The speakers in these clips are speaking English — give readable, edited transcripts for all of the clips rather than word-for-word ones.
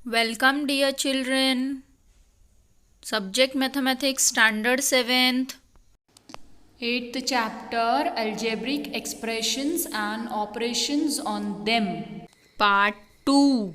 Welcome, dear children. Subject Mathematics, Standard 7th. 8th chapter, Algebraic Expressions and Operations on them. Part 2.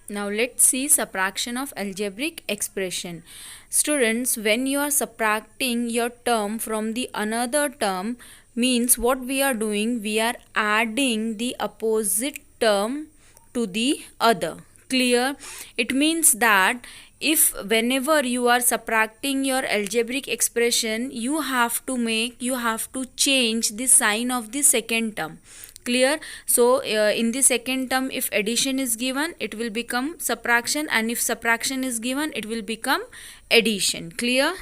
Now let's see subtraction of algebraic expression. Students, when you are subtracting your term from the another term, means what we are doing, we are adding the opposite term to the other. Clear? It means that if whenever you are subtracting your algebraic expression, you have to change the sign of the second term. Clear? So in the second term, if addition is given, it will become subtraction, and if subtraction is given, it will become addition. Clear?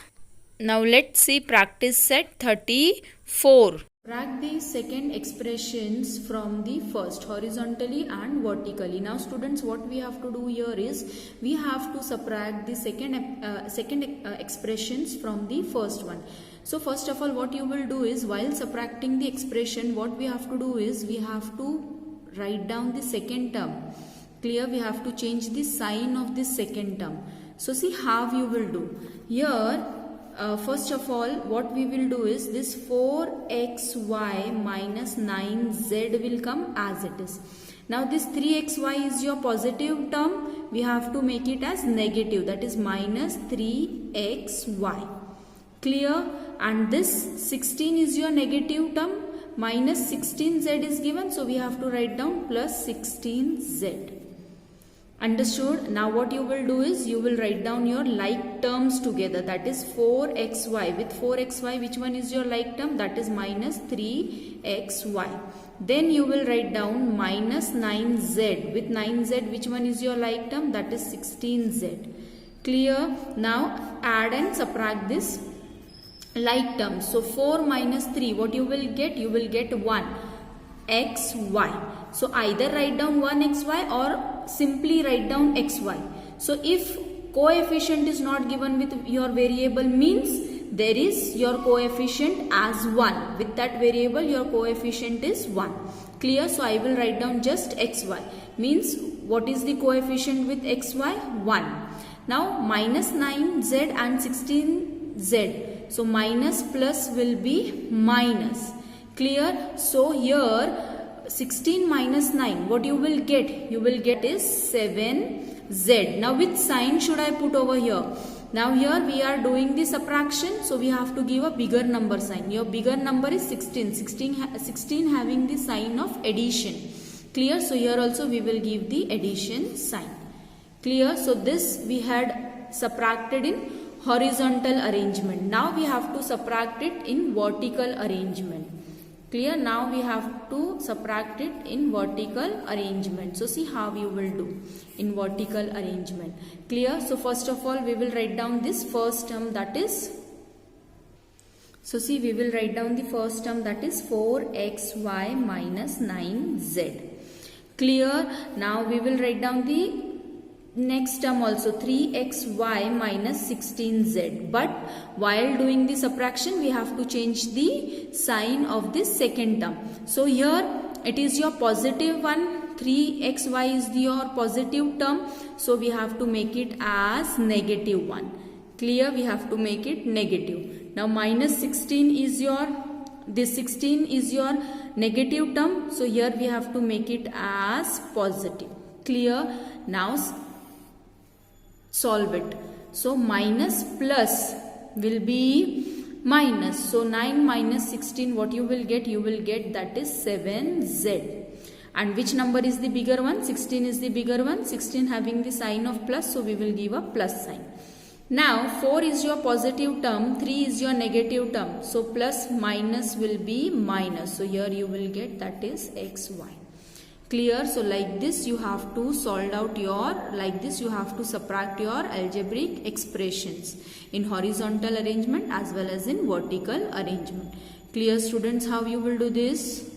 Now let's see practice set 34. Subtract the second expressions from the first horizontally and vertically. Now students, what we have to do here is we have to subtract the second expressions from the first one. So first of all, what you will do is, while subtracting the expression, what we have to do is we have to write down the second term. Clear? We have to change the sign of the second term. So see how you will do. Here first of all, what we will do is this 4xy minus 9z will come as it is. Now this 3xy is your positive term. We have to make it as negative, that is minus 3xy. Clear? And this 16 is your negative term. Minus 16z is given, so we have to write down plus 16z. Understood? Now what you will do is you will write down your like terms together, that is 4xy. With 4xy, which one is your like term? That is minus 3xy. Then you will write down minus 9z. With 9z, which one is your like term? That is 16z. Clear? Now add and subtract this like terms. So 4 minus 3, what you will get? You will get 1 xy. So either write down 1xy or simply write down xy. So if coefficient is not given with your variable, means there is your coefficient as 1. With that variable, your coefficient is 1. Clear? So I will write down just xy. Means what is the coefficient with xy? 1. Now minus 9z and 16z. So minus plus will be minus. Clear? So here 16 minus 9, what you will get? You will get is 7z. Now which sign should I put over here? Now here we are doing the subtraction, so we have to give a bigger number sign. Your bigger number is 16. 16 having the sign of addition. Clear? So here also we will give the addition sign. Clear? So this we had subtracted in horizontal arrangement. Now we have to subtract it in vertical arrangement. Clear? Now we have to subtract it in vertical arrangement. So see how you will do in vertical arrangement. Clear? So first of all, we will write down this first term, that is, so see, we will write down the first term, that is 4xy minus 9z. Clear? Now we will write down the next term also, 3xy minus 16z. But while doing the subtraction, we have to change the sign of this second term. So here it is your positive one. 3xy is your positive term. So we have to make it as negative one. Clear? We have to make it negative. Now minus 16 is your, this 16 is your negative term. So here we have to make it as positive. Clear? Now solve it. So minus plus will be minus. So 9 minus 16, what you will get? You will get that is 7z. And which number is the bigger one? 16 is the bigger one. 16 having the sign of plus, so we will give a plus sign. Now 4 is your positive term, 3 is your negative term. So plus minus will be minus. So here you will get that is xy. Clear? So like this you have to solve out your, like this you have to subtract your algebraic expressions in horizontal arrangement as well as in vertical arrangement. Clear students how you will do this?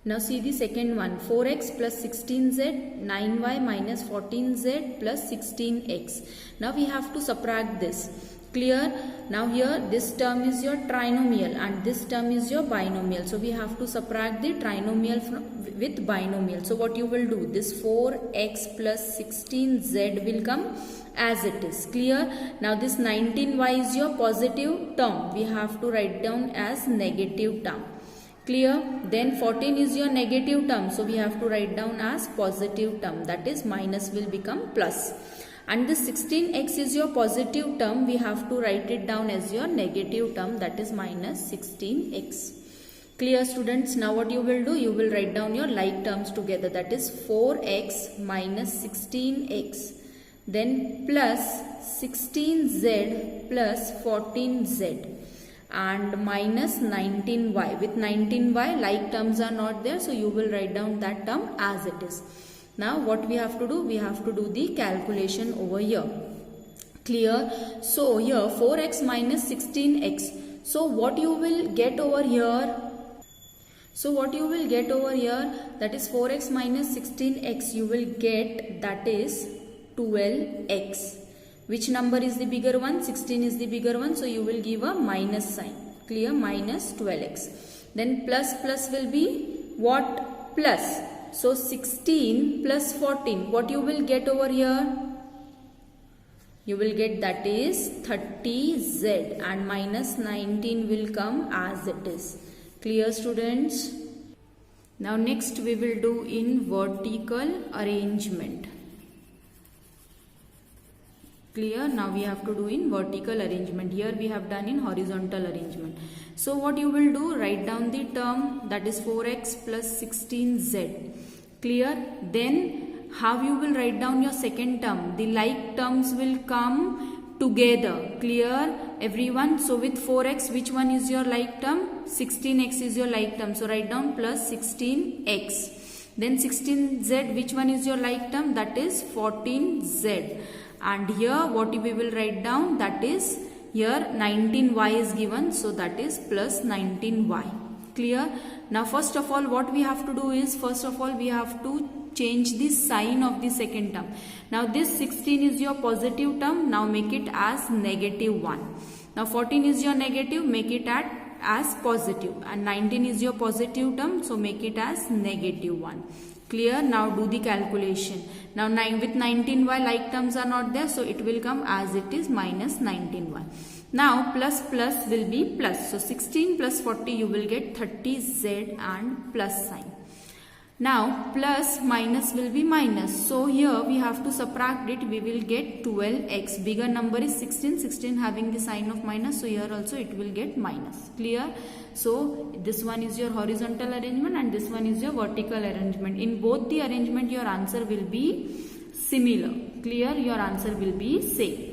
Now see the second one, 4x plus 16z, 9y minus 14z plus 16x. Now we have to subtract this. Clear? Now here this term is your trinomial and this term is your binomial. So we have to subtract the trinomial with binomial. So what you will do? This 4x plus 16z will come as it is. Clear? Now this 19y is your positive term. We have to write down as negative term. Clear? Then 14 is your negative term. So we have to write down as positive term. That is minus will become plus. And the 16x is your positive term. We have to write it down as your negative term. That is minus 16x. Clear, students? Now what you will do? You will write down your like terms together. That is 4x minus 16x. Then plus 16z plus 14z. And minus 19y. With 19y, like terms are not there. So you will write down that term as it is. Now what we have to do? We have to do the calculation over here. Clear? So here 4x minus 16x. So what you will get over here? So what you will get over here? That is 4x minus 16x. You will get that is 12x. Which number is the bigger one? 16 is the bigger one. So you will give a minus sign. Clear? Minus 12x. Then plus will be what? Plus. So 16 plus 14. What you will get over here? You will get that is 30z and minus 19 will come as it is. Clear, students? Now next we will do in vertical arrangement. Clear? Now we have to do in vertical arrangement. Here we have done in horizontal arrangement. So what you will do? Write down the term that is 4x plus 16z. Clear? Then how you will write down your second term? The like terms will come together. Clear, everyone? So with 4x, which one is your like term? 16x is your like term. So write down plus 16x. Then 16z, which one is your like term? That is 14z. And here what we will write down? That is here 19y is given. So that is plus 19y. Clear? Now first of all what we have to do is, first of all we have to change the sign of the second term. Now this 16 is your positive term. Now make it as negative 1. Now 14 is your negative. Make it as positive. And 19 is your positive term. So make it as negative 1. Clear? Now do the calculation. Now with 19y like terms are not there. So it will come as it is minus 19y. Now plus will be plus. So 16 plus 40 you will get 30z and plus sign. Now plus minus will be minus. So here we have to subtract it. We will get 12x. Bigger number is 16. 16 having the sign of minus. So here also it will get minus. Clear? So this one is your horizontal arrangement and this one is your vertical arrangement. In both the arrangement your answer will be similar. Clear? Your answer will be same.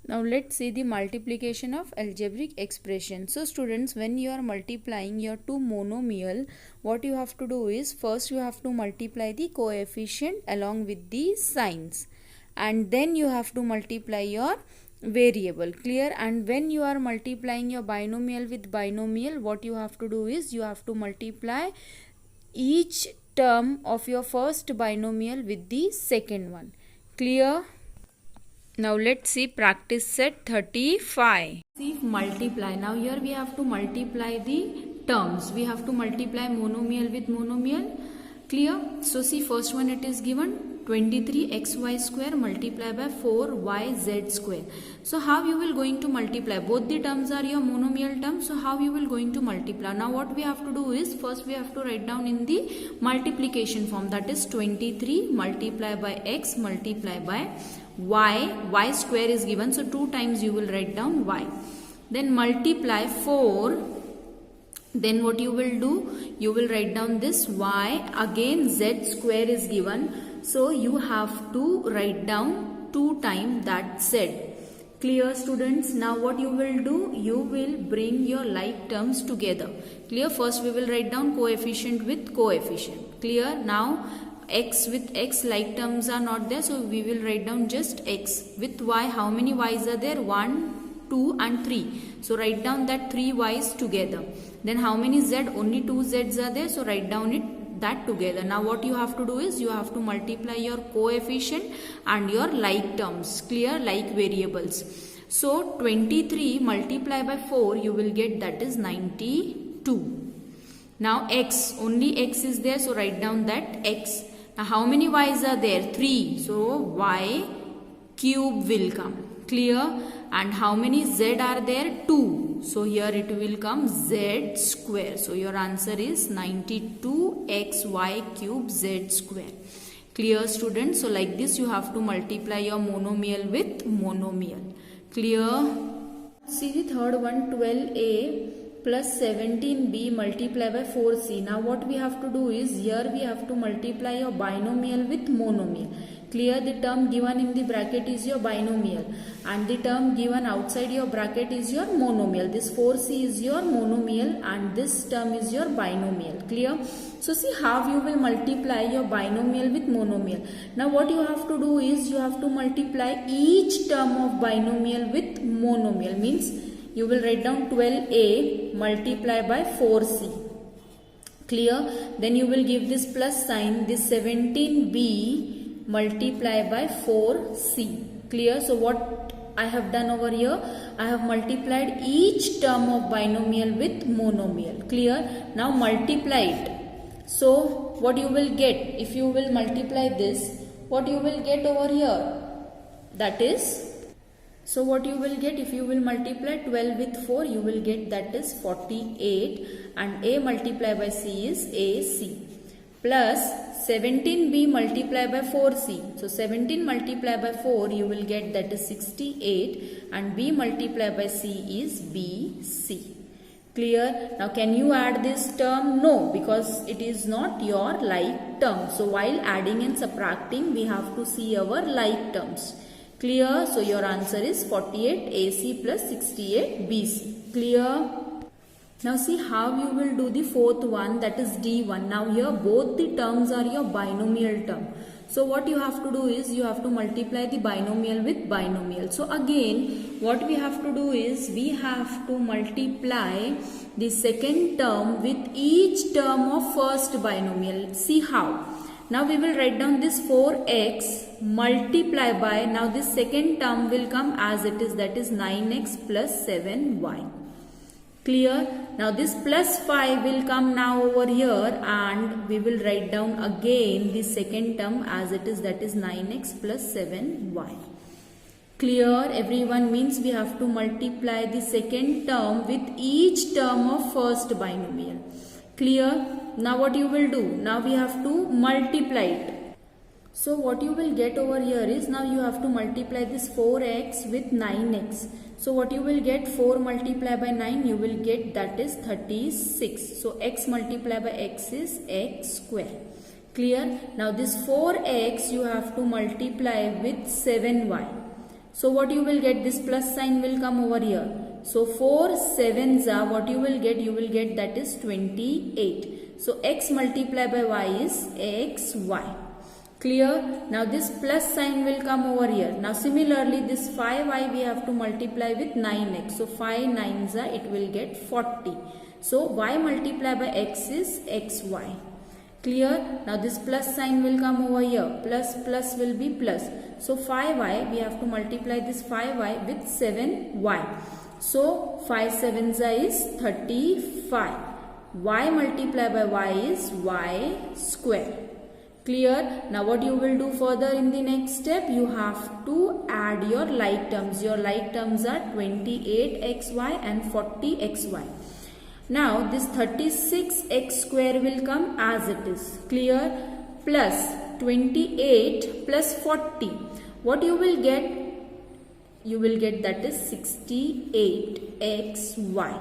Now let's see the multiplication of algebraic expression. So students, when you are multiplying your two monomial, what you have to do is first you have to multiply the coefficient along with the signs, and then you have to multiply your variable. Clear? And when you are multiplying your binomial with binomial, what you have to do is you have to multiply each term of your first binomial with the second one. Clear? Now let's see practice set 35. See multiply. Now here we have to multiply the terms. We have to multiply monomial with monomial. Clear? So see first one it is given 23xy square multiplied by 4yz square. So how you will going to multiply? Both the terms are your monomial terms. So how you will going to multiply? Now what we have to do is first we have to write down in the multiplication form. That is 23 multiplied by x multiplied by y square is given. So 2 times you will write down y. Then multiply 4. Then what you will do? You will write down this y. Again z square is given. So you have to write down 2 times that z. Clear, students? Now what you will do? You will bring your like terms together. Clear? First we will write down coefficient with coefficient. Clear? Now x with x like terms are not there. So we will write down just x. With y, how many y's are there? 1, 2 and 3. So write down that 3 y's together. Then how many z? Only 2 z's are there. So write down that together. Now what you have to do is you have to multiply your coefficient and your like terms, clear, like variables. So 23 multiply by 4, you will get that is 92. Now x, only x is there, so write down that x. Now how many y's are there? 3. So y cube will come, clear. And how many z are there? 2. So here it will come z square. So your answer is 92xy cube z square. Clear, students? So like this you have to multiply your monomial with monomial. Clear? See the third one, 12a plus 17b multiply by 4c. Now what we have to do is, here we have to multiply your binomial with monomial. Clear? The term given in the bracket is your binomial and the term given outside your bracket is your monomial. This 4c is your monomial and this term is your binomial. Clear? So see how you will multiply your binomial with monomial. Now what you have to do is you have to multiply each term of binomial with monomial. Means you will write down 12a multiply by 4c. Clear? Then you will give this plus sign, this 17b multiply by 4c. Clear? So what I have done over here, I have multiplied each term of binomial with monomial. Clear? Now multiply it. So what you will get, if you will multiply this, what you will get over here, that is, so what you will get, if you will multiply 12 with 4, you will get that is 48 and a multiplied by c is ac plus 17b multiplied by 4c. So 17 multiplied by 4 you will get that is 68 and b multiplied by c is bc. Clear? Now can you add this term? No, because it is not your like term. So while adding and subtracting we have to see our like terms. Clear? So your answer is 48 AC plus 68 BC. Clear? Now see how you will do the fourth one, that is D1. Now here both the terms are your binomial term. So what you have to do is you have to multiply the binomial with binomial. So again what we have to do is we have to multiply the second term with each term of first binomial. See how? Now we will write down this 4x multiply by, now this second term will come as it is, that is 9x plus 7y. Clear? Now this plus 5 will come now over here and we will write down again the second term as it is, that is 9x plus 7y. Clear? Everyone? Means we have to multiply the second term with each term of first binomial. Clear? Now what you will do? Now we have to multiply it. So what you will get over here is, now you have to multiply this 4x with 9x. So what you will get, 4 multiplied by 9, you will get that is 36. So x multiplied by x is x square. Clear? Now this 4x you have to multiply with 7y. So what you will get, this plus sign will come over here. So 4 7s are, what you will get that is 28. So x multiplied by y is xy. Clear? Now this plus sign will come over here. Now similarly this 5y we have to multiply with 9x. So 5 9s are, it will get 40. So y multiplied by x is xy. Clear? Now this plus sign will come over here. Plus plus will be plus. So 5y we have to multiply this 5y with 7y. So 5 7s is 35. Y multiplied by y is y square. Clear? Now what you will do further in the next step, you have to add your like terms. Your like terms are 28xy and 40xy. Now this 36x square will come as it is. Clear? Plus 28 plus 40. What you will get? You will get that is 68xy.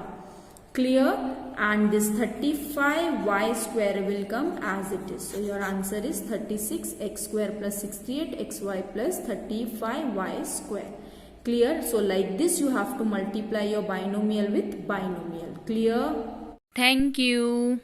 Clear? And this 35y square will come as it is. So your answer is 36x square plus 68xy plus 35y square. Clear? So like this you have to multiply your binomial with binomial. Clear? Thank you.